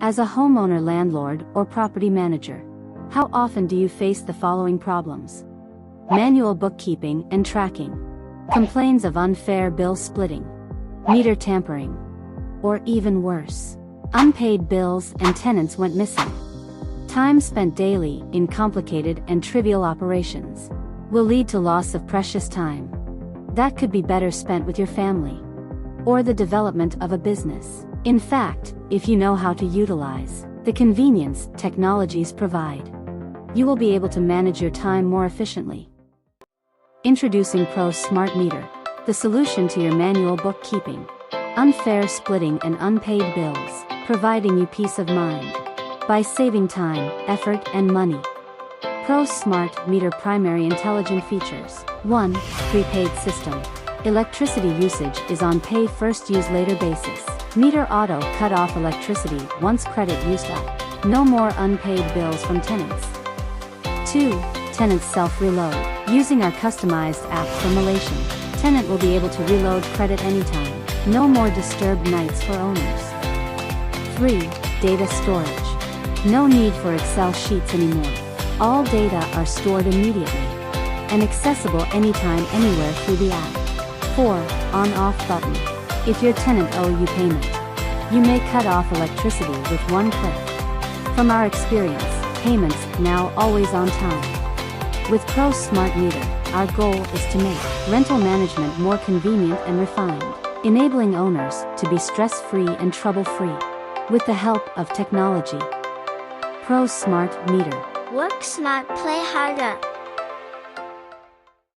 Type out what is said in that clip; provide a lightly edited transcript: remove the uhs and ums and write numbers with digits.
As a homeowner, landlord, or property manager, how often do you face the following problems? Manual bookkeeping and tracking, complaints of unfair bill splitting, meter tampering, or even worse, unpaid bills and tenants went missing. Time spent daily in complicated and trivial operations will lead to loss of precious time that could be better spent with your family or the development of a business. In fact, if you know how to utilize the convenience technologies provide, you will be able to manage your time more efficiently. Introducing Pro Smart Meter, the solution to your manual bookkeeping, unfair splitting and unpaid bills, providing you peace of mind by saving time, effort, and money. Pro Smart Meter primary intelligent features. 1. Prepaid system. Electricity usage is on pay first use later basis. Meter auto cut off electricity once credit used up. No more unpaid bills from tenants. 2. Tenant self-reload. Using our customized app for Malaysian, tenant will be able to reload credit anytime. No more disturbed nights for owners. 3. Data storage. No need for Excel sheets anymore. All data are stored immediately and accessible anytime, anywhere through the app. 4. On-off button. If your tenant owe you payment, you may cut off electricity with one click. From our experience, payments now always on time. With Pro Smart Meter, our goal is to make rental management more convenient and refined, enabling owners to be stress-free and trouble-free with the help of technology. Pro Smart Meter. Work smart, play harder.